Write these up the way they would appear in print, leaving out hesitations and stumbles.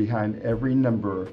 behind every number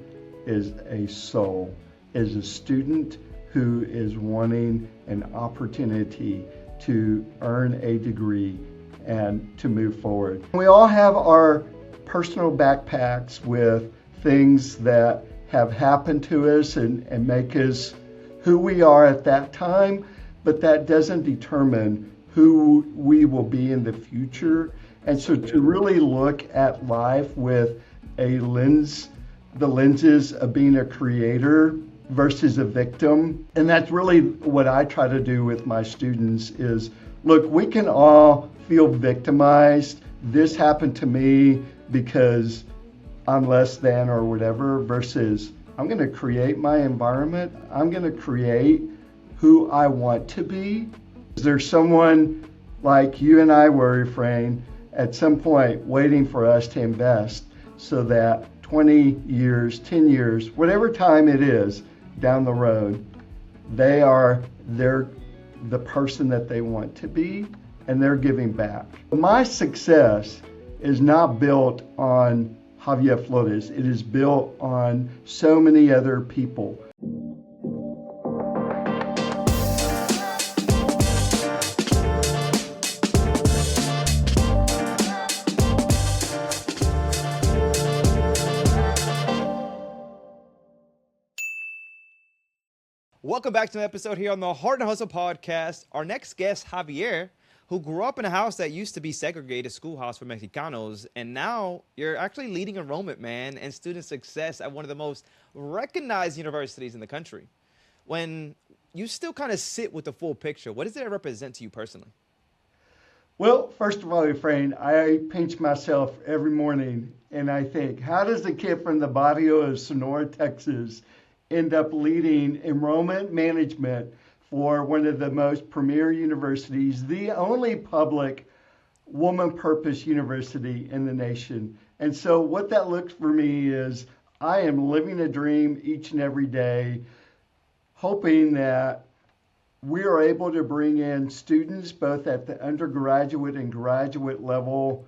is a soul, is a student who is wanting an opportunity to earn a degree and to move forward. We all have our personal backpacks with things that have happened to us and make us who we are at that time, but that doesn't determine who we will be in the future. And so to really look at life with a lens, the lenses of being a creator versus a victim. And that's really what I try to do with my students is, look, we can all feel victimized. This happened to me because I'm less than or whatever, versus I'm going to create my environment. I'm going to create who I want to be. There's someone like you and I were, Efrain, at some point waiting for us to invest so that 20 years, 10 years, whatever time it is down the road, they're the person that they want to be and they're giving back. My success is not built on Javier Flores. It is built on so many other people. Welcome back to an episode here on the Heart and Hustle podcast. Our next guest, Javier, who grew up in a house that used to be segregated schoolhouse for Mexicanos, and now you're actually leading enrollment, man, and student success at one of the most recognized universities in the country. When you still kind of sit with the full picture, what does it represent to you personally? Well, first of all, Efrain, I pinch myself every morning and I think, how does a kid from the barrio of Sonora, Texas, end up leading enrollment management for one of the most premier universities, the only public woman-purpose university in the nation? And so what that looks for me is I am living a dream each and every day, hoping that we are able to bring in students both at the undergraduate and graduate level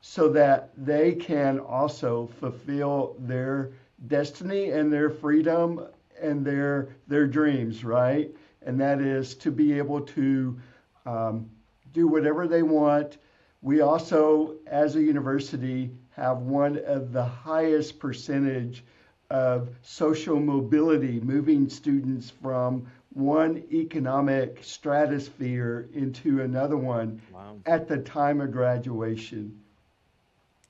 so that they can also fulfill their destiny and their freedom and their dreams, right? And that is to be able to do whatever they want. We also, as a university, have one of the highest percentage of social mobility, moving students from one economic stratosphere into another one. Wow. At the time of graduation.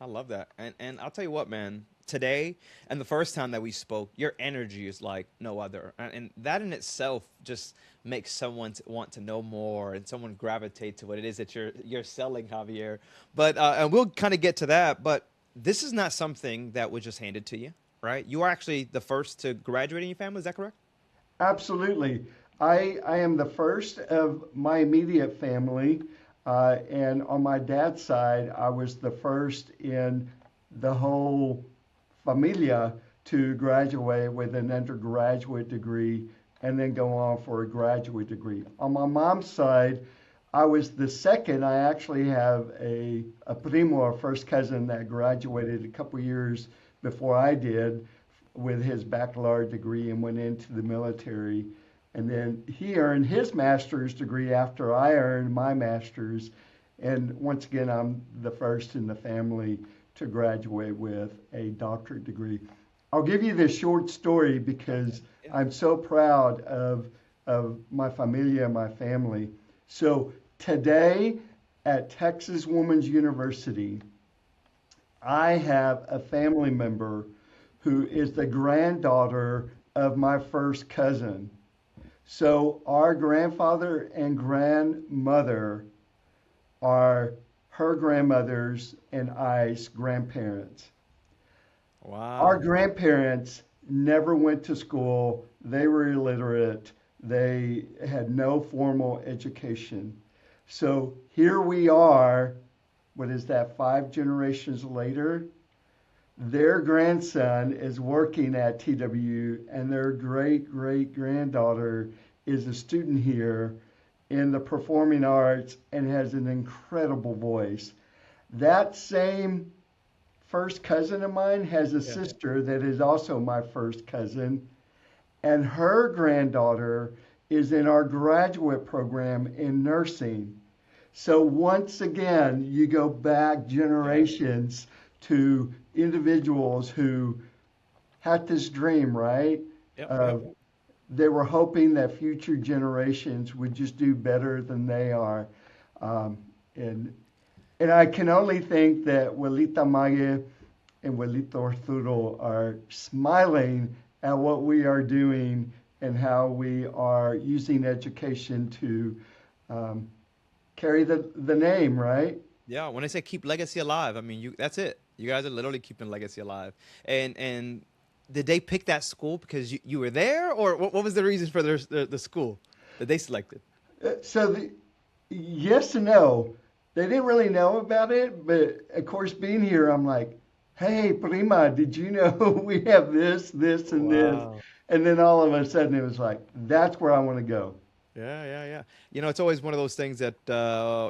I love that. And I'll tell you what, man, today and the first time that we spoke, your energy is like no other. And that in itself just makes someone want to know more and someone gravitate to what it is that you're selling, Javier. But and we'll kind of get to that. But this is not something that was just handed to you, right? You are actually the first to graduate in your family. Is that correct? Absolutely. I am the first of my immediate family. And on my dad's side, I was the first in the whole familia to graduate with an undergraduate degree and then go on for a graduate degree. On my mom's side, I was the second. I actually have a primo, a first cousin, that graduated a couple years before I did with his baccalaureate degree and went into the military. And then he earned his master's degree after I earned my master's. And once again, I'm the first in the family to graduate with a doctorate degree. I'll give you this short story because I'm so proud of my familia, my family. So today at Texas Woman's University, I have a family member who is the granddaughter of my first cousin. So our grandfather and grandmother are her grandmothers and I's grandparents. Wow. Our grandparents never went to school. They were illiterate. They had no formal education. So here we are, what is that, 5 generations later? Their grandson is working at TWU, and their great-great-granddaughter is a student here in the performing arts and has an incredible voice. That same first cousin of mine has a Yeah. sister that is also my first cousin, and her granddaughter is in our graduate program in nursing. So once again, you go back Yeah. generations to individuals who had this dream, right? Yep. Yep. Of they were hoping that future generations would just do better than they are. Um, and and I can only think that Welita Maya and Welito Arturo are smiling at what we are doing and how we are using education to um, carry the name, right? Yeah, when I say keep legacy alive, I mean you. That's it. You guys are literally keeping legacy alive. And did they pick that school because you were there, or what was the reason for the school that they selected? So yes and no. They didn't really know about it, but of course, being here, I'm like, hey, prima, did you know we have this, this, and this? Wow. And then all of a sudden, it was like, that's where I want to go. Yeah, yeah, yeah. You know, it's always one of those things that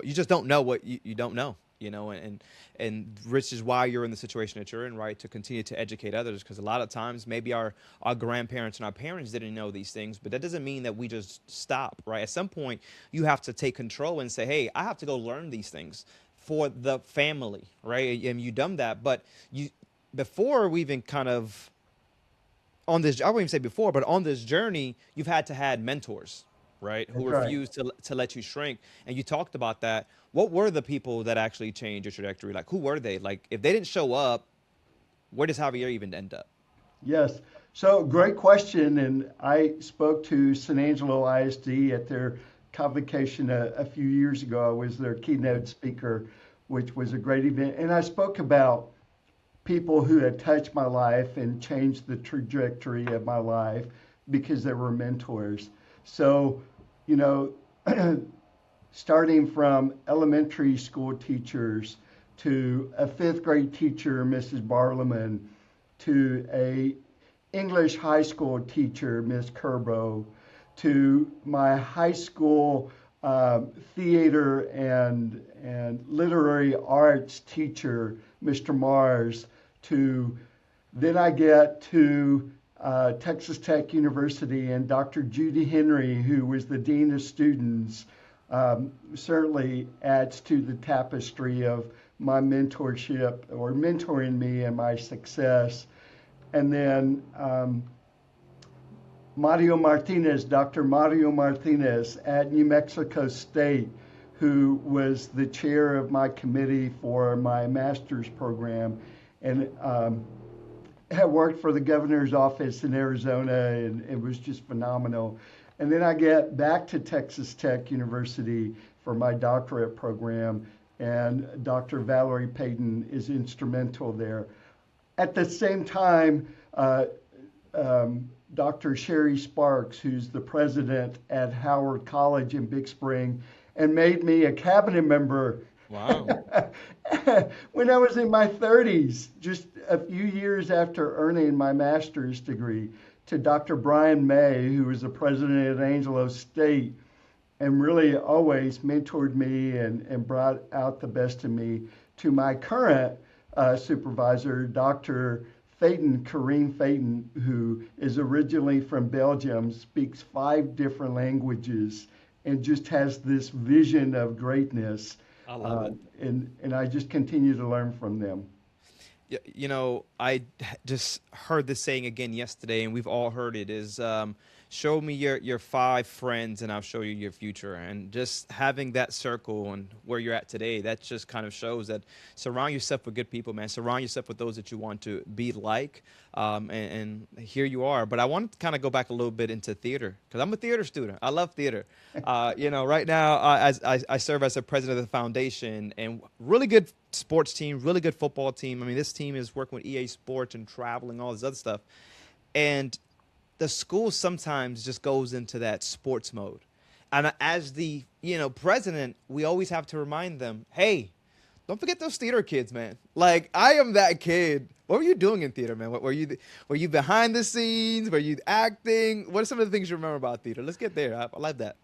you just don't know what you don't know. You know, and which is why you're in the situation that you're in, right? To continue to educate others, because a lot of times maybe our grandparents and our parents didn't know these things, but that doesn't mean that we just stop, right? At some point, you have to take control and say, hey, I have to go learn these things for the family, right? And you done that, but you before we even kind of on this, I wouldn't even say before, but on this journey, you've had to had mentors, right, who That's right. refuse to let you shrink. And you talked about that. What were the people that actually changed your trajectory? Like, who were they? Like, if they didn't show up, where does Javier even end up? Yes. So great question. And I spoke to San Angelo ISD at their convocation a few years ago. I was their keynote speaker, which was a great event. And I spoke about people who had touched my life and changed the trajectory of my life because they were mentors. So, you know, starting from elementary school teachers to a fifth grade teacher, Mrs. Barlaman, to a English high school teacher, Miss Kerbo, to my high school theater and literary arts teacher, Mr. Mars, to then I get to Texas Tech University and Dr. Judy Henry, who was the Dean of Students, certainly adds to the tapestry of my mentorship or mentoring me and my success. And then Mario Martinez, Dr. Mario Martinez at New Mexico State, who was the chair of my committee for my master's program and had worked for the governor's office in Arizona, and it was just phenomenal. And then I get back to Texas Tech University for my doctorate program, and Dr. Valerie Payton is instrumental there. At the same time, Dr. Sherry Sparks, who's the president at Howard College in Big Spring, and made me a cabinet member Wow. when I was in my 30s, just a few years after earning my master's degree, to Dr. Brian May, who was the president at Angelo State, and really always mentored me and brought out the best in me, to my current supervisor, Dr. Phaeton, Kareem Phaeton, who is originally from Belgium, speaks 5 different languages, and just has this vision of greatness. I love it. And I just continue to learn from them. You know, I just heard this saying again yesterday, and we've all heard it. Is show me your 5 friends, and I'll show you your future. And just having that circle and where you're at today, that just kind of shows that surround yourself with good people, man. Surround yourself with those that you want to be like. And here you are. But I want to kind of go back a little bit into theater because I'm a theater student. I love theater. You know, right now as I serve as the president of the foundation, and really good sports team, really good football team. I mean, this team is working with EA Sports and traveling, all this other stuff. And the school sometimes just goes into that sports mode. And as the, president, we always have to remind them, hey, don't forget those theater kids, man. Like, I am that kid. What were you doing in theater, man? Were you behind the scenes? Were you acting? What are some of the things you remember about theater? Let's get there. I love that.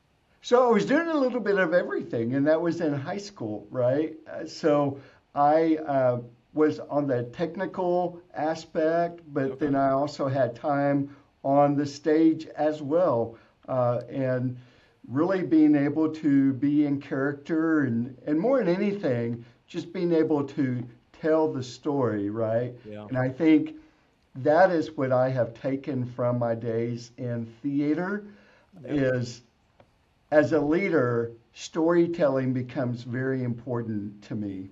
So I was doing a little bit of everything, and that was in high school, right? So I was on the technical aspect, but Okay. then I also had time on the stage as well. And really being able to be in character and more than anything, just being able to tell the story, right? Yeah. And I think that is what I have taken from my days in theater Yep. is as a leader, storytelling becomes very important to me.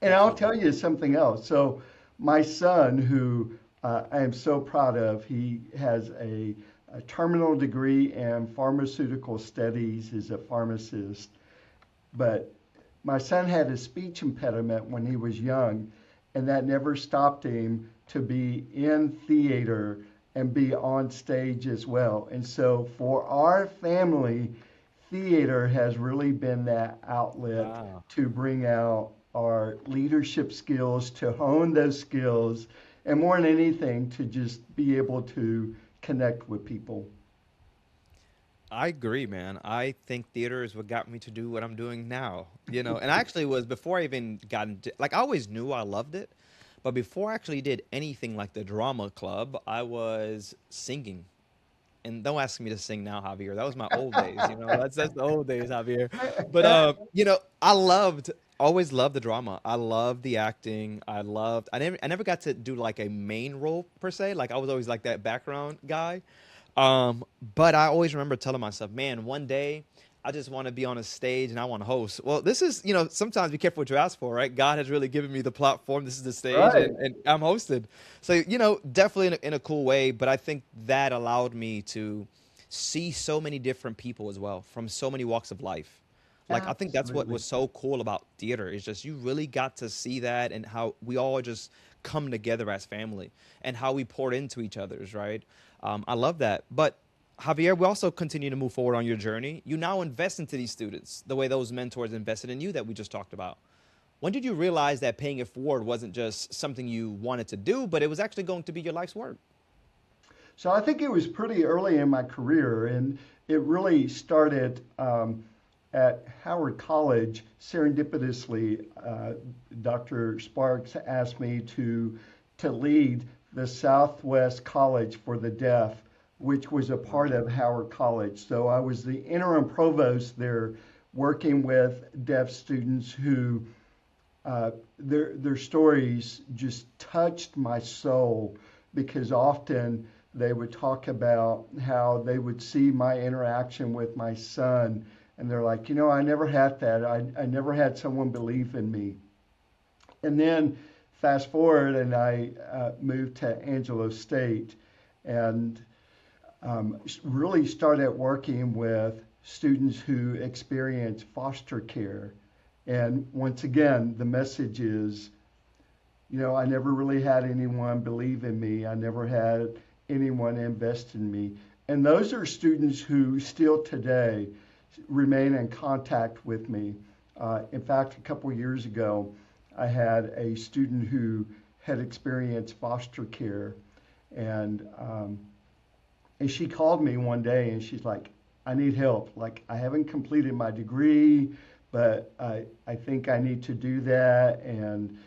And I'll Absolutely. tell you something else. So, my son, who I am so proud of, he has a terminal degree in pharmaceutical studies, is a pharmacist. But my son had a speech impediment when he was young, and that never stopped him to be in theater and be on stage as well. And so, for our family, theater has really been that outlet Wow. to bring out our leadership skills, to hone those skills, and more than anything, to just be able to connect with people. I agree, man. I think theater is what got me to do what I'm doing now. And actually was before I even got into like I always knew I loved it, but before I actually did anything like the drama club, I was singing. And don't ask me to sing now, Javier. That was my old days. That's the old days, Javier. But I loved always loved the drama. I loved the acting. I never got to do like a main role per se. Like I was always like that background guy. But I always remember telling myself, man, one day I just want to be on a stage and I want to host. Well, this is, sometimes be careful what you ask for, right? God has really given me the platform. This is the stage Right. and I'm hosted. So, definitely in a cool way. But I think that allowed me to see so many different people as well from so many walks of life. Like, I think that's what Absolutely. was so cool about theater is just you really got to see that and how we all just come together as family and how we poured into each other's, right? I love that. But Javier, we also continue to move forward on your journey. You now invest into these students the way those mentors invested in you that we just talked about. When did you realize that paying it forward wasn't just something you wanted to do, but it was actually going to be your life's work? So I think it was pretty early in my career, and it really started at Howard College. Serendipitously, Dr. Sparks asked me to lead the Southwest College for the Deaf, which was a part of Howard College. So I was the interim provost there, working with deaf students who their stories just touched my soul because often they would talk about how they would see my interaction with my son and they're like, I never had that. I never had someone believe in me. And then fast forward and I moved to Angelo State and really started working with students who experience foster care. And once again, the message is, I never really had anyone believe in me. I never had anyone invest in me. And those are students who still today remain in contact with me. In fact, a couple of years ago, I had a student who had experienced foster care, and and she called me one day and she's like, I need help. Like, I haven't completed my degree, but I think I need to do that. And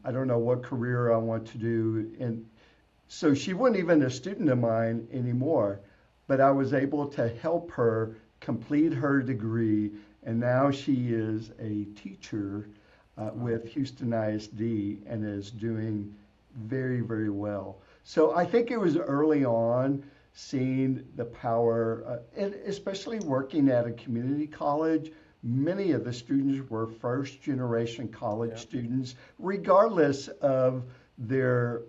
I don't know what career I want to do. And so she wasn't even a student of mine anymore, but I was able to help her complete her degree. And now she is a teacher Wow. with Houston ISD and is doing very, very well. So I think it was early on seeing the power, and especially working at a community college. Many of the students were first generation college Yeah. students, regardless of their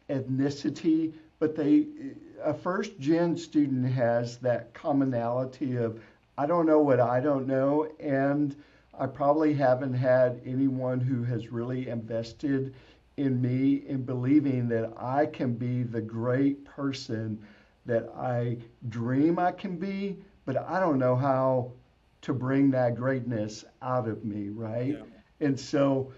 ethnicity. But a first gen student has that commonality of, I don't know what I don't know, and I probably haven't had anyone who has really invested in me in believing that I can be the great person that I dream I can be, but I don't know how to bring that greatness out of me, right? Yeah. And so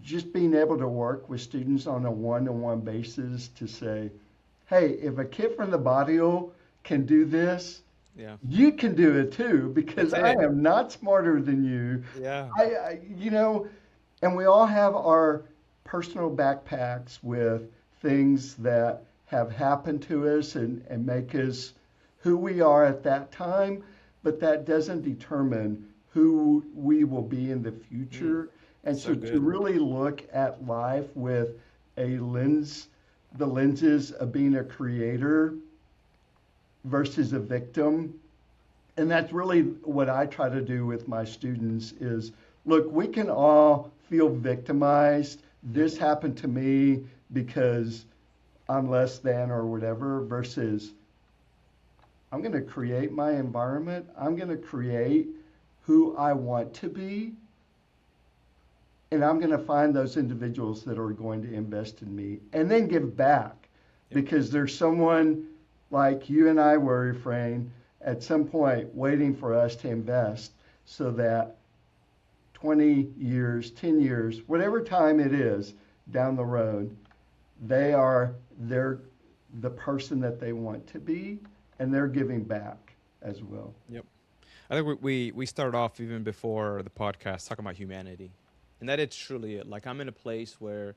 just being able to work with students on a one-to-one basis to say, hey, if a kid from the barrio can do this, Yeah. You can do it too because That's I it. am not smarter than you. Yeah. And we all have our personal backpacks with things that have happened to us and make us who we are at that time, but that doesn't determine who we will be in the Mm, future. And so so to good. really look at life with a lens, the lenses of being a creator versus a victim, and that's really what I try to do with my students is look, we can all feel victimized. Yep. This happened to me because I'm less than or whatever, versus I'm going to create my environment. I'm going to create who I want to be. And I'm going to find those individuals that are going to invest in me and then give back Yep. because there's someone like you and I were, refrain, at some point waiting for us to invest so that 20 years, 10 years, whatever time it is down the road, they're the person that they want to be and they're giving back as well. Yep. I think we started off even before the podcast talking about humanity, and that it's truly it. Like I'm in a place where,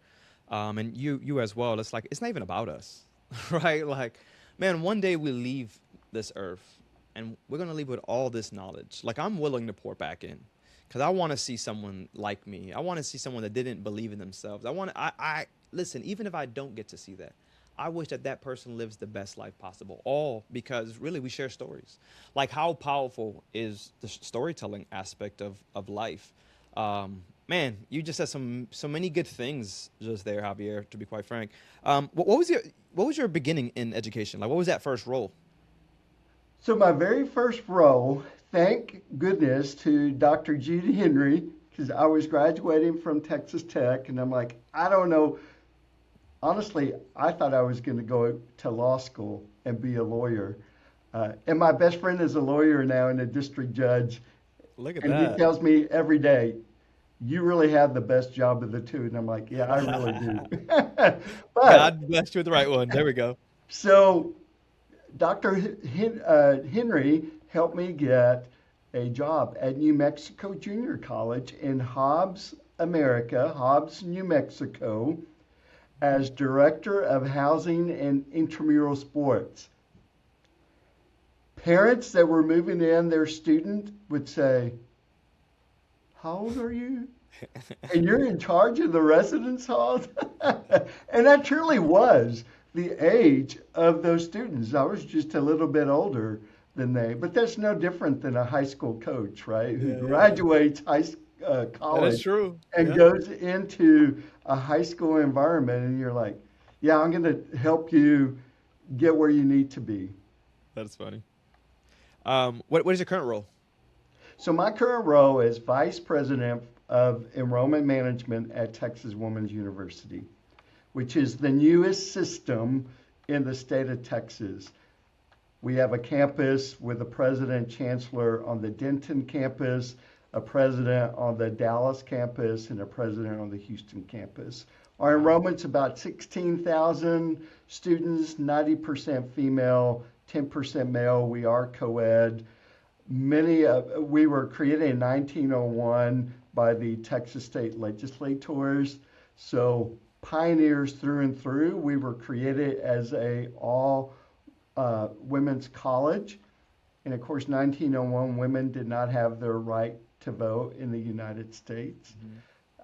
and you as well. It's like it's not even about us, right? Like, man, one day we leave this earth, and we're gonna leave with all this knowledge. Like I'm willing to pour back in, because I want to see someone like me. I want to see someone that didn't believe in themselves. I listen. Even if I don't get to see that, I wish that that person lives the best life possible. All because really we share stories. Like how powerful is the storytelling aspect of life? Man, you just said so many good things just there, Javier. To be quite frank, what was your beginning in education? Like what was that first role? So my very first role, thank goodness to Dr. Judy Henry, because I was graduating from Texas Tech, and I'm like, I don't know. Honestly, I thought I was going to go to law school and be a lawyer. And my best friend is a lawyer now and a district judge, Look at and he that. tells me every day, "You really have the best job of the two." And I'm like, "Yeah, I really do." But God bless you with the right one. There we go. so Dr. Henry helped me get a job at New Mexico Junior College in Hobbs, America, Hobbs, New Mexico, as Director of Housing and Intramural Sports. Parents that were moving in, their student would say, "How old are you? And you're in charge of the residence halls?" And that truly was the age of those students. I was just a little bit older than they, but that's no different than a high school coach, right? Who Yeah, yeah, yeah. graduates That is college true. and Yeah, goes into a high school environment, and you're like, yeah, I'm going to help you get where you need to be. that's funny. What is your current role? So my current role is Vice President of Enrollment Management at Texas Women's University, which is the newest system in the state of Texas. We have a campus with a president chancellor on the Denton campus, a president on the Dallas campus, and a president on the Houston campus. Our Wow. enrollment's about 16,000 students, 90% female, 10% male. We are co-ed. We were created in 1901 by the Texas state legislators. So pioneers through and through. We were created as a all women's college. And of course, 1901, women did not have their right to vote in the United States.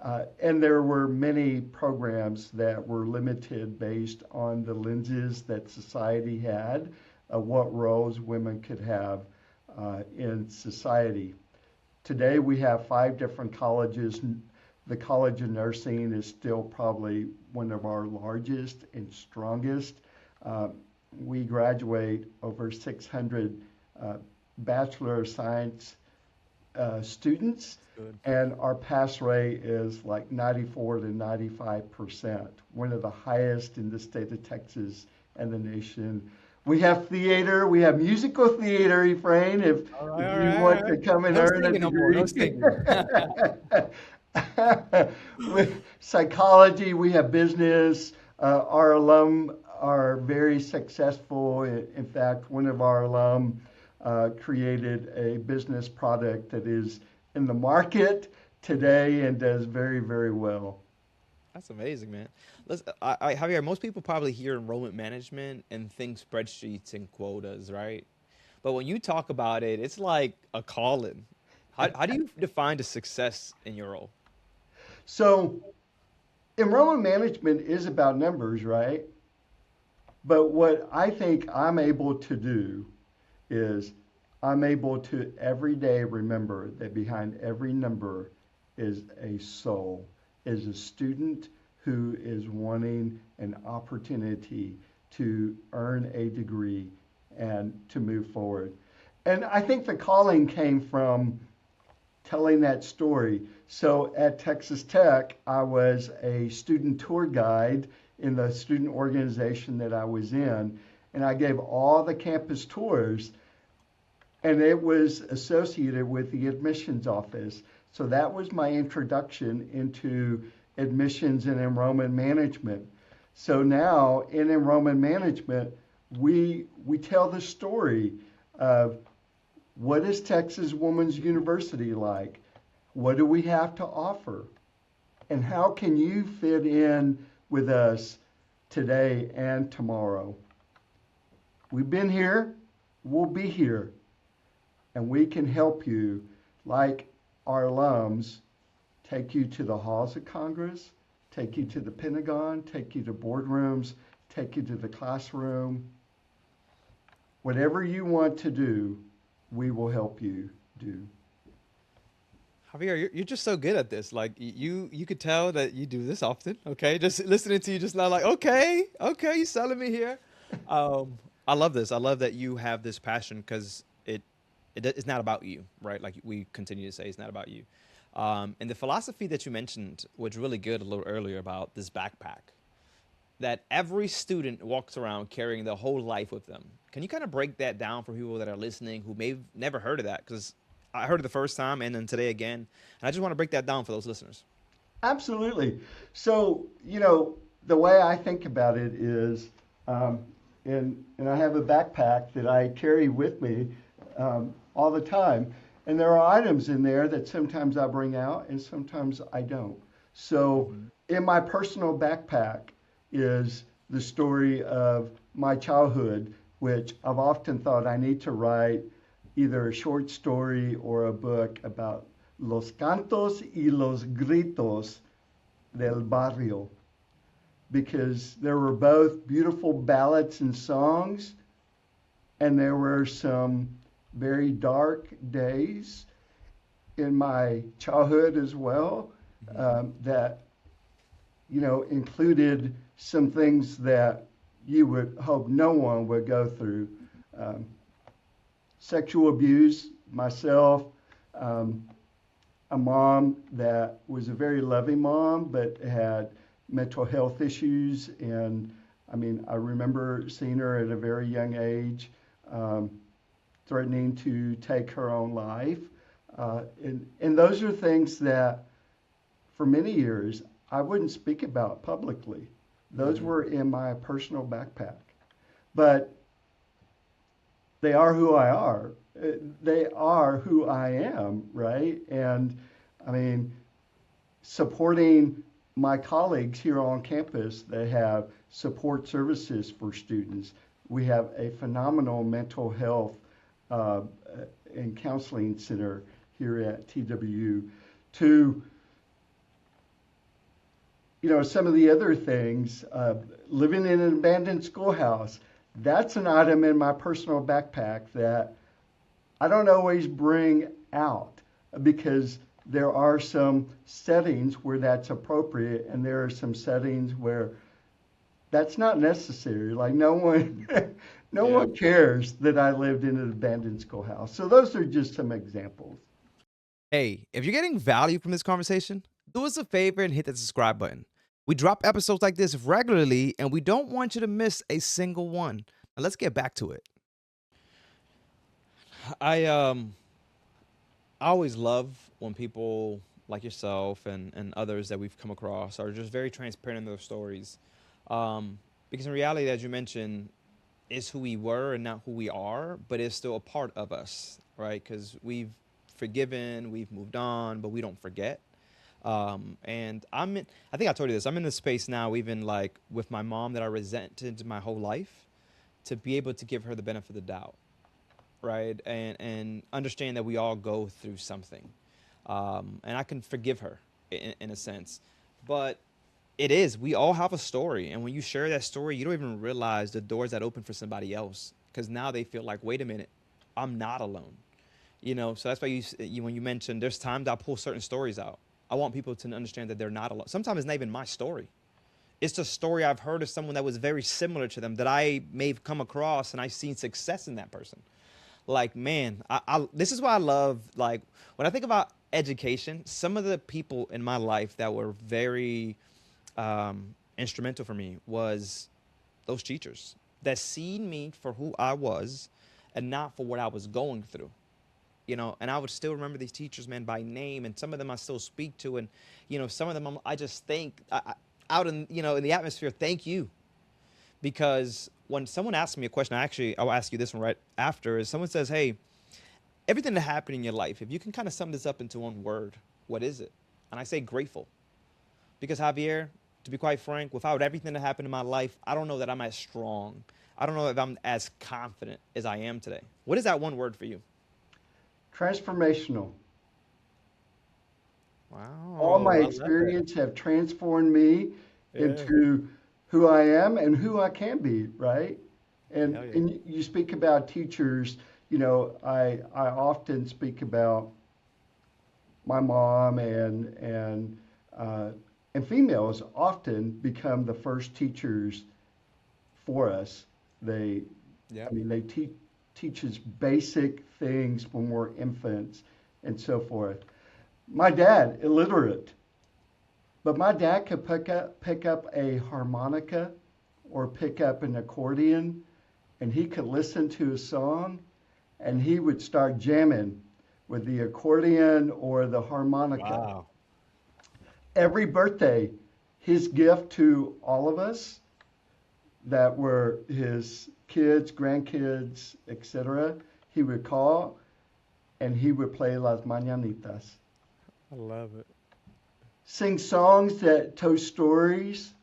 Mhm. And there were many programs that were limited based on the lenses that society had, what roles women could have in society. Today we have 5 different colleges. The College of Nursing is still probably one of our largest and strongest. Uh, we graduate over 600 uh, Bachelor of Science students, Good. and our pass rate is like 94 to 95%, one of the highest in the state of Texas and the nation. We have theater, we have musical theater, Efrain, All right, if all you right, all want to right. come and No earn a singing no more. No degree. singing. With psychology, we have business. Our alum are very successful. In fact, one of our alum created a business product that is in the market today and does very, very well. That's amazing, man. Javier, most people probably hear enrollment management and think spreadsheets and quotas, right? But when you talk about it, it's like a calling. How do you define the success in your role? So, enrollment management is about numbers, right? But what I think I'm able to do is I'm able to every day remember that behind every number is a soul, is a student who is wanting an opportunity to earn a degree and to move forward. And I think the calling came from telling that story. So at Texas Tech, I was a student tour guide in the student organization that I was in, and I gave all the campus tours, and it was associated with the admissions office. So that was my introduction into admissions and enrollment management. So now in enrollment management, we tell the story of what is Texas Woman's University like? What do we have to offer? And how can you fit in with us today and tomorrow? We've been here, we'll be here, and we can help you, like our alums, take you to the halls of Congress, take you to the Pentagon, take you to boardrooms, take you to the classroom. Whatever you want to do, we will help you do. Javier, you're just so good at this. Like you could tell that you do this often. Okay, just listening to you just now, like okay, you selling me here. I love this. I love that you have this passion because it's not about you, right? Like we continue to say, it's not about you. And the philosophy that you mentioned was really good a little earlier about this backpack that every student walks around carrying their whole life with them. Can you kind of break that down for people that are listening who may have never heard of that? Because I heard it the first time and then today again. And I just want to break that down for those listeners. Absolutely. So, the way I think about it is, and I have a backpack that I carry with me all the time. And there are items in there that sometimes I bring out and sometimes I don't. So, in my personal backpack is the story of my childhood, which I've often thought I need to write either a short story or a book about los cantos y los gritos del barrio, because there were both beautiful ballads and songs, and there were some very dark days in my childhood as well, that included some things that you would hope no one would go through. Sexual abuse myself, a mom that was a very loving mom but had mental health issues, and I remember seeing her at a very young age, threatening to take her own life. And those are things that for many years I wouldn't speak about publicly. Those were in my personal backpack. But they are who I are. They are who I am, right? And supporting my colleagues here on campus that have support services for students. We have a phenomenal mental health and counseling center here at TWU. To some of the other things, living in an abandoned schoolhouse, that's an item in my personal backpack that I don't always bring out, because there are some settings where that's appropriate and there are some settings where that's not necessary. Like no one no one cares that I lived in an abandoned schoolhouse. So those are just some examples. Hey, if you're getting value from this conversation, do us a favor and hit the subscribe button. We drop episodes like this regularly, and we don't want you to miss a single one. Now let's get back to it. I always love when people like yourself and others that we've come across are just very transparent in their stories. Because in reality, as you mentioned, is who we were and not who we are, but it's still a part of us, right? Because we've forgiven, we've moved on, but we don't forget. And I think I told you this. I'm in this space now, even like with my mom that I resented my whole life, to be able to give her the benefit of the doubt, right? And understand that we all go through something. And I can forgive her in a sense. But it is, we all have a story. And when you share that story, you don't even realize the doors that open for somebody else. Because now they feel like, wait a minute, I'm not alone. So that's why when you mentioned there's times I pull certain stories out. I want people to understand that they're not alone. Sometimes it's not even my story. It's the story I've heard of someone that was very similar to them that I may have come across, and I've seen success in that person. Like, man, this is why I love, like, when I think about education, some of the people in my life that were very instrumental for me was those teachers that seen me for who I was and not for what I was going through. And I would still remember these teachers, man, by name, and some of them I still speak to, and some of them I just think out in in the atmosphere, thank you, because when someone asks me a question, I'll ask you this one right after, is someone says, hey, everything that happened in your life, if you can kind of sum this up into one word, what is it? And I say grateful, because Javier, to be quite frank, without everything that happened in my life, I don't know that I'm as strong. I don't know if I'm as confident as I am today. What is that one word for you? Transformational. All Wow, my I love that. experience have transformed me Yeah. into who I am and who I can be, right? Hell yeah. And you speak about teachers, I often speak about my mom uh, and females often become the first teachers for us. They, Yeah. I mean, they teach us basic things when we're infants and so forth. My dad, illiterate, but my dad could pick up a harmonica or pick up an accordion, and he could listen to a song, and he would start jamming with the accordion or the harmonica. Wow. Every birthday, his gift to all of us that were his kids, grandkids, etc., he would call and he would play Las Mañanitas, I love it. sing songs that told stories,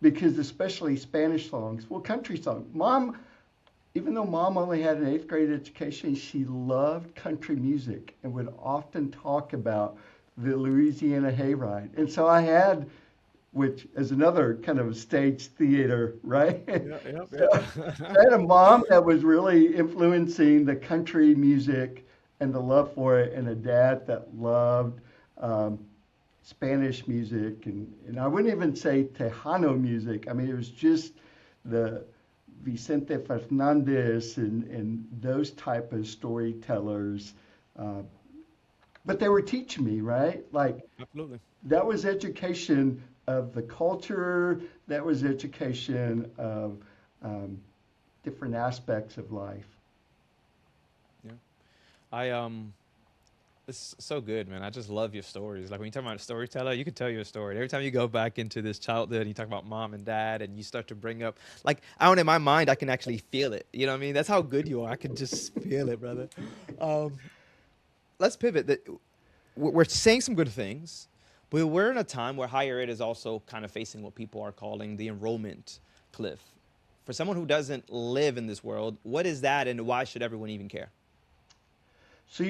because especially Spanish songs, well, country songs. Mom, even though mom only had an eighth grade education, she loved country music and would often talk about the Louisiana hayride. And so I had, which is another kind of stage theater, right? Yeah, yep, So, yep. so I had a mom that was really influencing the country music and the love for it, and a dad that loved um, Spanish music, and I wouldn't even say Tejano music. I mean, it was just the Vicente Fernandez and those type of storytellers. Uh, but they were teaching me, right? Like, Absolutely. that was education of the culture, that was education of um, different aspects of life. Yeah. I It's so good, man. I just love your stories. Like when you talk about a storyteller, you can tell your story. Every time you go back into this childhood and you talk about mom and dad and you start to bring up, like, I don't know, in my mind, I can actually feel it. You know what I mean? That's how good you are. I can just feel it, brother. Um, let's pivot. We're saying some good things, but we're in a time where higher ed is also kind of facing what people are calling the enrollment cliff. For someone who doesn't live in this world, what is that and why should everyone even care? So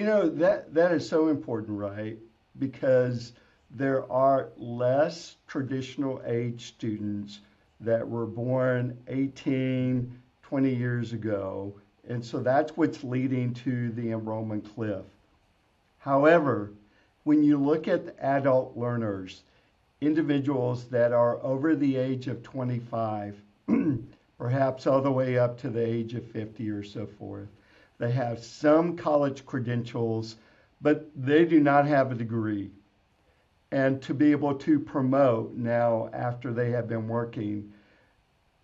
that is so important, right? Because there are less traditional age students that were born 18, 20 years ago. And so that's what's leading to the enrollment cliff. However, when you look at the adult learners, individuals that are over the age of 25, perhaps all the way up to the age of 50 or so forth, they have some college credentials, but they do not have a degree. And to be able to promote now after they have been working,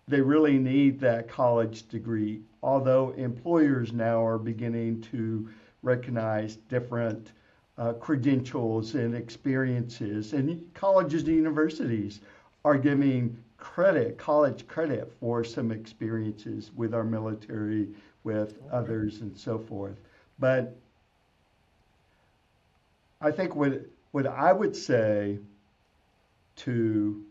they really need that college degree. Although employers now are beginning to recognize different credentials and experiences, and colleges and universities are giving credit, college credit for some experiences with our military, with others, and so forth. But I think what I would say to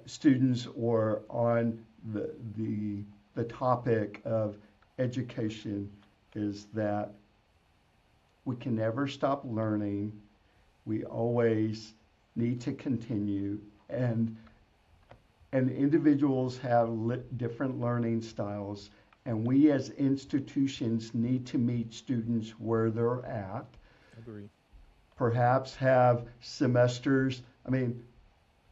students or on the topic of education is that we can never stop learning. We always need to continue, and individuals have different learning styles, and we as institutions need to meet students where they're at. Agree. Perhaps have semesters. I mean,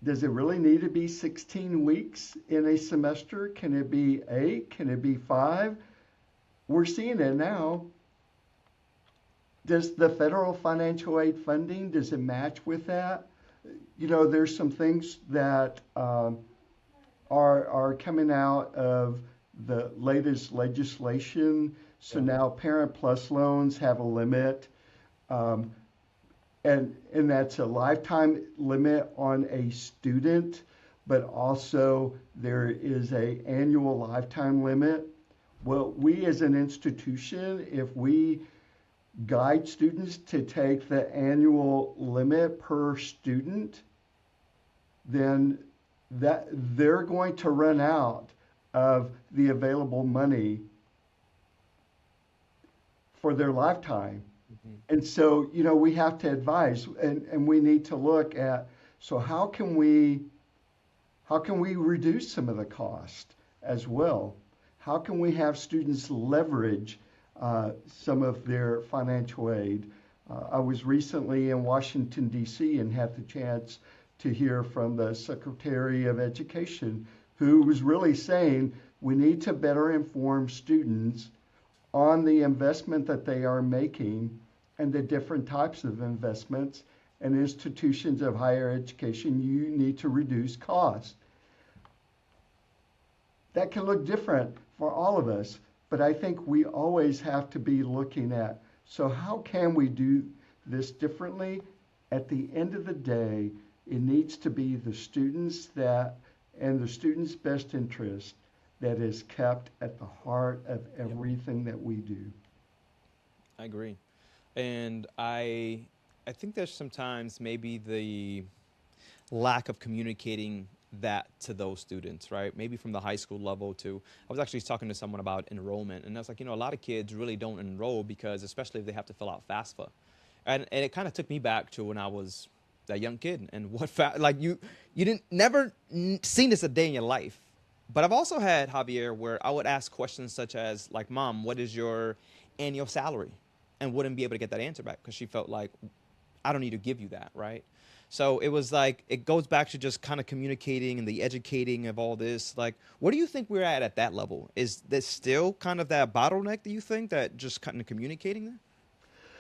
does it really need to be 16 weeks in a semester? Can it be 8? Can it be 5? We're seeing it now. Does the federal financial aid funding, does it match with that? You know, there's some things that are coming out of the latest legislation. So now Parent Plus loans have a limit. And that's a lifetime limit on a student, but also there is a annual lifetime limit. Well, we as an institution, if we guide students to take the annual limit per student, then that they're going to run out of the available money for their lifetime. And so, you know, we have to advise, and we need to look at, so how can we reduce some of the cost as well? How can we have students leverage some of their financial aid? I was recently in Washington, D.C. and had the chance to hear from the Secretary of Education, who was really saying we need to better inform students on the investment that they are making and the different types of investments, and institutions of higher education, you need to reduce costs. That can look different for all of us, but I think we always have to be looking at, so how can we do this differently? At the end of the day, it needs to be the students and the students' best interest that is kept at the heart of everything that we do. I agree. And I think there's sometimes maybe the lack of communicating that to those students, right? Maybe from the high school level to, I was actually talking to someone about enrollment, and I was like, you know, a lot of kids really don't enroll because, especially if they have to fill out FAFSA. And it kind of took me back to when I was that young kid, and like you didn't never seen this a day in your life. But I've also had, Javier, where I would ask questions such as, like, Mom, what is your annual salary? And wouldn't be able to get that answer back because she felt like, I don't need to give you that, right? So it was like, it goes back to just kind of communicating and the educating of all this. Like, what do you think we're at that level? Is there still kind of that bottleneck, do you think, that just kind of communicating there?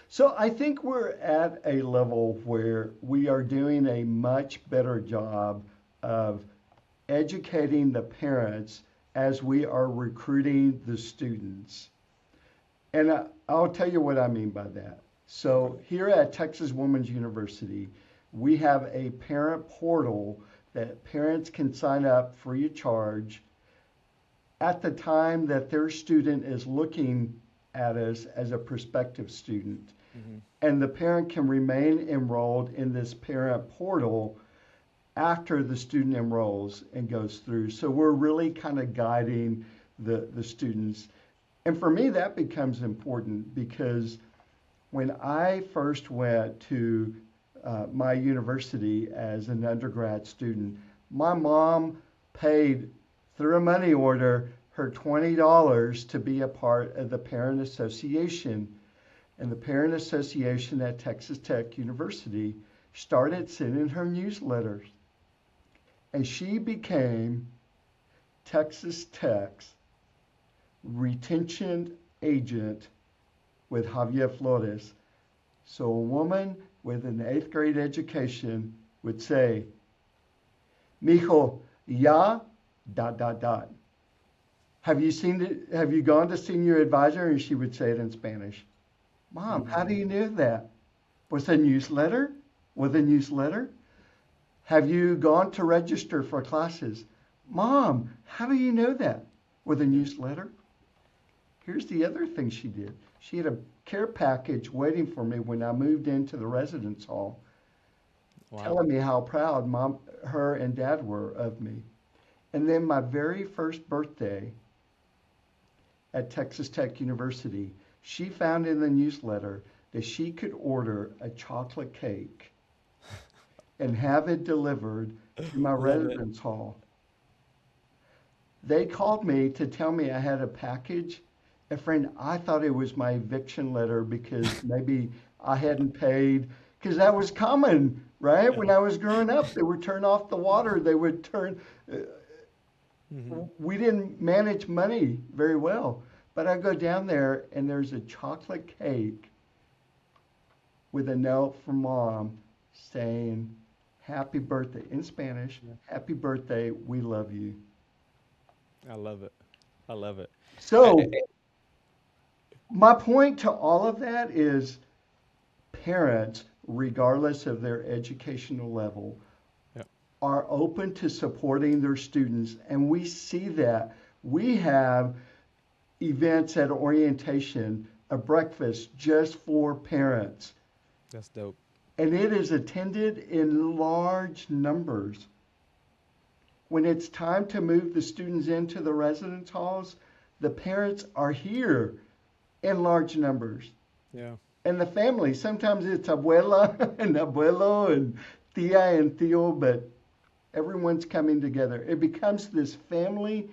So I think we're at a level where we are doing a much better job of educating the parents as we are recruiting the students. And I'll tell you what I mean by that. So here at Texas Women's University, we have a parent portal that parents can sign up free of charge at the time that their student is looking at us as a prospective student. Mm-hmm. And the parent can remain enrolled in this parent portal after the student enrolls and goes through. So we're really kind of guiding the students. And for me, that becomes important because when I first went to my university as an undergrad student, my mom paid through a money order her $20 to be a part of the Parent Association. And the Parent Association at Texas Tech University started sending her newsletters. And she became Texas Tech's retention agent with Javier Flores. So a woman with an 8th grade education would say, Mijo, ya, ... Have you gone to senior advisor? And she would say it in Spanish. Mom, how do you know that? Was a newsletter? Have you gone to register for classes? Mom, how do you know that? With a newsletter. Here's the other thing she did. She had a care package waiting for me when I moved into the residence hall, Wow. telling me how proud her and dad were of me. And then my very first birthday at Texas Tech University, she found in the newsletter that she could order a chocolate cake and have it delivered to my Love it. residence hall. They called me to tell me I had a package. And friend, I thought it was my eviction letter because maybe I hadn't paid, because that was common, right? Yeah. When I was growing up, they would turn off the water. They would Hmm. we didn't manage money very well. But I go down there and there's a chocolate cake with a note from mom saying, Happy birthday, in Spanish, Yeah. happy birthday, we love you. I love it. I love it. Eh, eh, So, eh, my point to all of that is parents, regardless of their educational level, yeah. are open to supporting their students. And we see that. We have events at orientation, a breakfast just for parents, That's dope. and it is attended in large numbers. When it's time to move the students into the residence halls, the parents are here in large numbers. Yeah. And the family, sometimes it's abuela and abuelo and tia and tío, but everyone's coming together. It becomes this family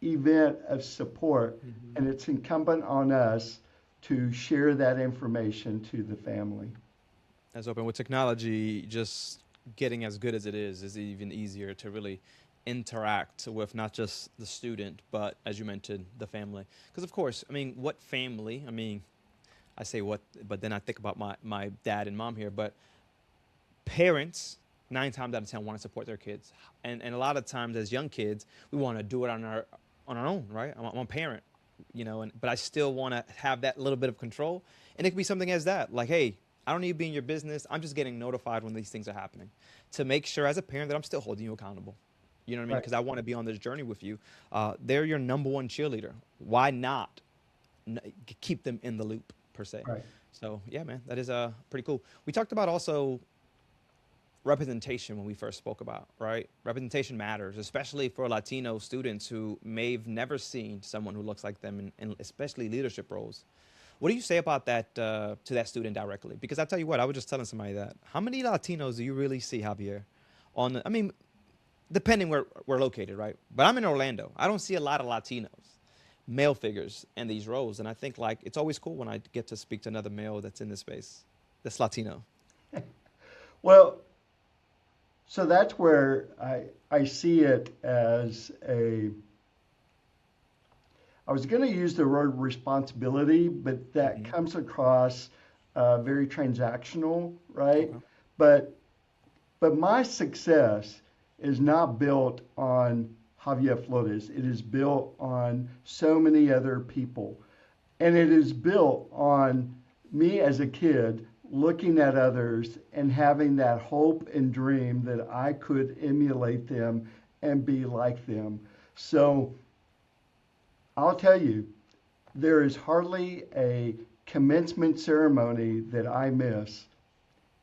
event of support, Hmm. and it's incumbent on us to share that information to the family. As open with technology, just getting as good as it is even easier to really interact with not just the student, but as you mentioned, the family. Because of course, I mean, what family? I mean, I say what, but then I think about my dad and mom here. But parents, 9 times out of 10, want to support their kids, and a lot of times as young kids, we want to do it on our own, right? I'm a parent, and but I still want to have that little bit of control, and it could be something as that, like, hey, I don't need to be in your business. I'm just getting notified when these things are happening, to make sure as a parent that I'm still holding you accountable. You know what I mean? Right. Because I want to be on this journey with you. They're your number one cheerleader. Why not n- keep them in the loop per se? Right. So yeah, man, that is pretty cool. We talked about also representation when we first spoke about, right? Representation matters, especially for Latino students who may have never seen someone who looks like them in especially leadership roles. What do you say about that to that student directly? Because I tell you what, I was just telling somebody that. How many Latinos do you really see, Javier? I mean, depending where we're located, right? But I'm in Orlando. I don't see a lot of Latinos, male figures in these roles. And I think like it's always cool when I get to speak to another male that's in this space, that's Latino. Well, so that's where I see it as I was going to use the word responsibility, but that Hmm. comes across very transactional, right? Okay. But but my success is not built on Javier Flores. It is built on so many other people. And it is built on me as a kid looking at others and having that hope and dream that I could emulate them and be like them. So I'll tell you, there is hardly a commencement ceremony that I miss.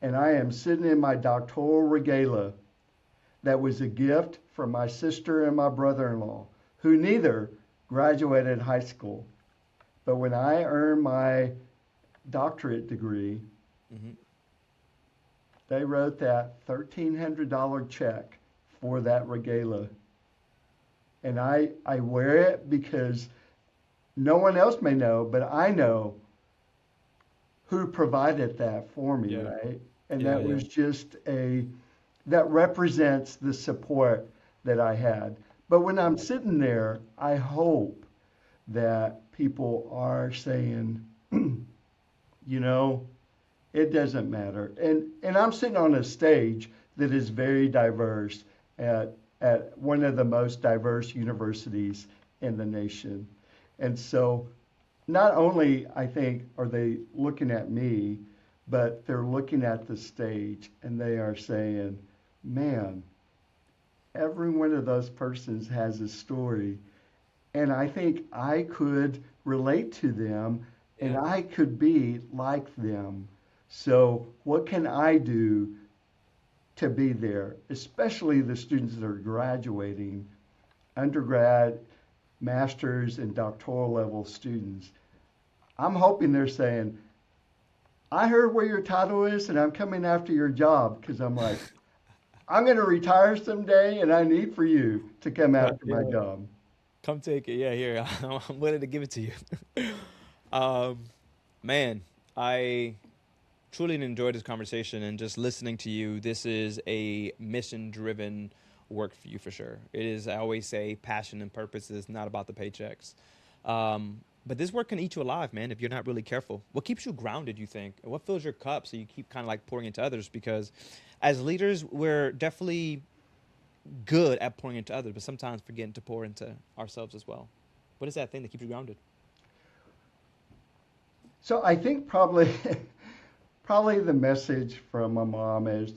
And I am sitting in my doctoral regalia that was a gift from my sister and my brother in law, who neither graduated high school. But when I earned my doctorate degree, Hmm. they wrote that $1,300 check for that regalia. And I wear it because no one else may know, but I know who provided that for me, Yeah. right? And Yeah. that Yeah. was just that represents the support that I had. But when I'm sitting there, I hope that people are saying, you know, it doesn't matter. And I'm sitting on a stage that is very diverse at one of the most diverse universities in the nation. And so not only I think are they looking at me, but they're looking at the stage and they are saying, man, Every one of those persons has a story, and I think I could relate to them and Yeah. I could be like them. So, what can I do to be there, especially the students that are graduating, undergrad, master's, and doctoral level students? I'm hoping they're saying, I heard where your title is and I'm coming after your job because I'm like, I'm going to retire someday and I need for you to come after my Yeah. job. Come take it. Yeah, here. I'm willing to give it to you. um, man, I truly enjoyed this conversation and just listening to you. This is a mission driven work for you for sure. It is, I always say, passion and purpose is not about the paychecks. But this work can eat you alive, man, if you're not really careful. What keeps you grounded, you think? What fills your cup so you keep kind of like pouring into others? Because as leaders, we're definitely good at pouring into others, but sometimes forgetting to pour into ourselves as well. What is that thing that keeps you grounded? So I think probably probably the message from my mom is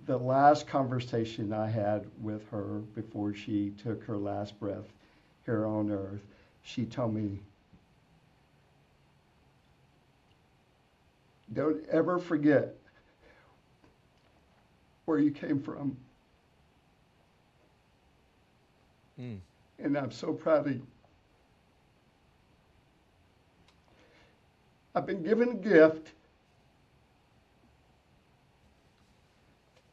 the last conversation I had with her before she took her last breath here on earth. She told me, "Don't ever forget where you came from." Mm. And I'm so proud of you. I've been given a gift,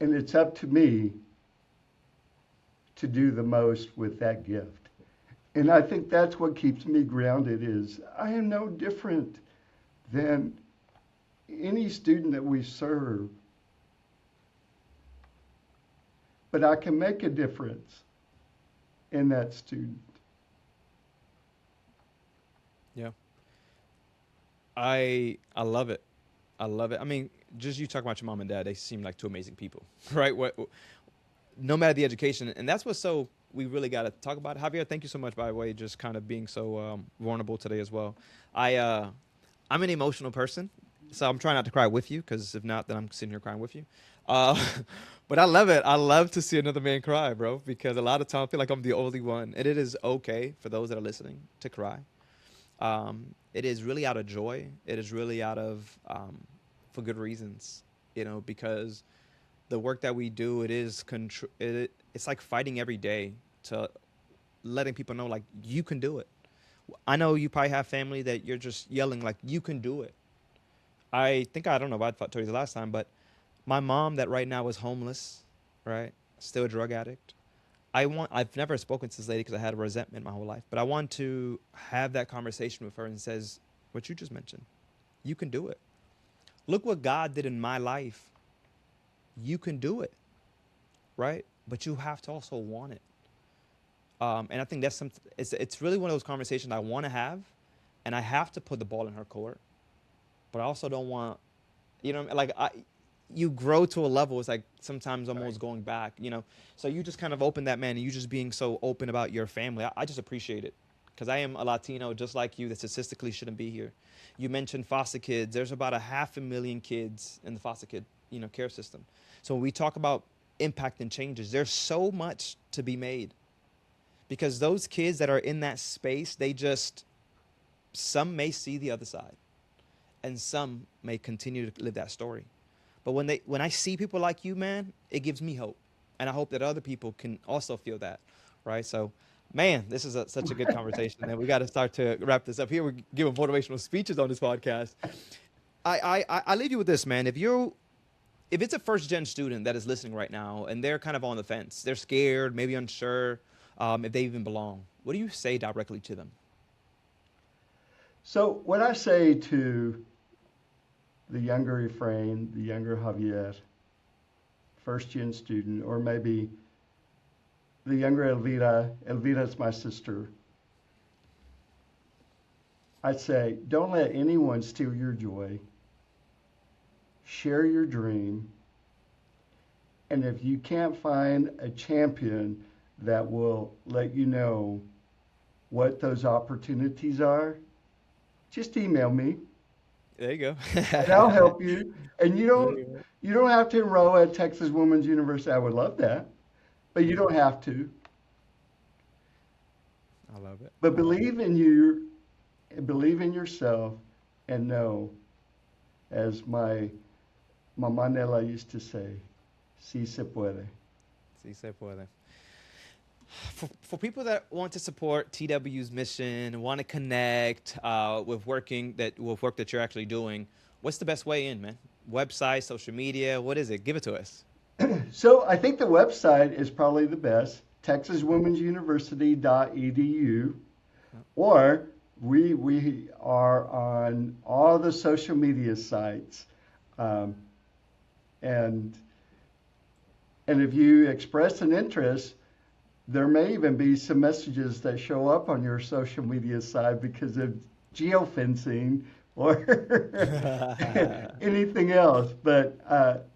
and it's up to me to do the most with that gift. And I think that's what keeps me grounded is I am no different than any student that we serve, but I can make a difference in that student. Yeah. I love it. I love it. I mean, just you talk about your mom and dad, they seem like two amazing people, right? No matter the education, and that's what's so we really got to talk about. Javier, thank you so much by the way, just kind of being so vulnerable today as well. I I'm an emotional person, so I'm trying not to cry with you because if not, then I'm sitting here crying with you. Uh, but I love it. I love to see another man cry, bro, because a lot of times I feel like I'm the only one, and it is okay for those that are listening to cry. It is really out of joy. It is really out of for good reasons, because the work that we do, it's like fighting every day to letting people know like you can do it. I know you probably have family that you're just yelling like you can do it. I don't know if I told you the last time, but my mom that right now is homeless, right? Still a drug addict. I've never spoken to this lady because I had a resentment my whole life, but I want to have that conversation with her and says what you just mentioned. You can do it. Look what God did in my life. You can do it, right? But you have to also want it. And I think it's really one of those conversations I want to have, and I have to put the ball in her court, but I also don't want, like you grow to a level. It's like sometimes Right. almost going back, So you just kind of open that man, and you just being so open about your family. I just appreciate it because I am a Latino just like you that statistically shouldn't be here. You mentioned foster kids. There's about a 500,000 kids in the foster kid, care system. So when we talk about impact and changes, there's so much to be made because those kids that are in that space, some may see the other side and some may continue to live that story. But when I see people like you, man, it gives me hope, and I hope that other people can also feel that, right? So, man, this is such a good conversation, and we got to start to wrap this up. Here we're giving motivational speeches on this podcast. I leave you with this, man. If it's a first gen student that is listening right now and they're kind of on the fence, they're scared, maybe unsure if they even belong, what do you say directly to them? So what I say to the younger Efrain, the younger Javier, first gen student, or maybe the younger Elvira, Elvira's my sister, I'd say don't let anyone steal your joy. Share your dream. And if you can't find a champion that will let you know what those opportunities are, just email me There you go. and I'll help you. And There you go. you don't have to enroll at Texas Women's University. I would love that. but you don't have to. I love it. But I love it. believe in you, believe in yourself, and know, as my mamá Nela used to say, sí se puede. Sí se puede. For people that want to support TW's mission, want to connect with work that you're actually doing, what's the best way in, man? Website, social media, what is it? Give it to us. So I think the website is probably the best, texaswomen'suniversity.edu, or we are on all the social media sites, um, and if you express an interest, there may even be some messages that show up on your social media side because of geofencing or anything else. But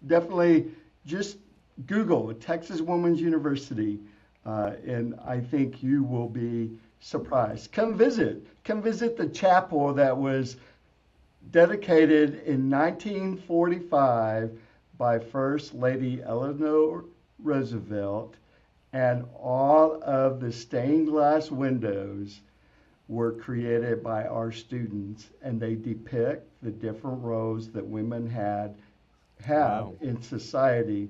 definitely just Google Texas Women's University, and I think you will be surprised. Come visit. Come visit the chapel that was dedicated in 1945 by First Lady Eleanor Roosevelt, and all of the stained glass windows were created by our students, and they depict the different roles that women have Wow. in society,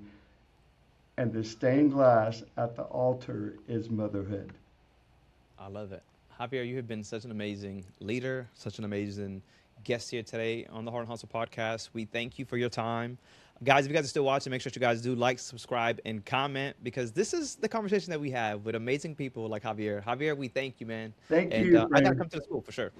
and the stained glass at the altar is motherhood. I love it. Javier, you have been such an amazing leader, such an amazing guest here today on the Heart and Hustle podcast. We thank you for your time. Guys, if you guys are still watching, make sure you guys do like, subscribe, and comment, because this is the conversation that we have with amazing people like Javier. Javier, we thank you, man. Thank And you, I got to friend. come to the school for sure.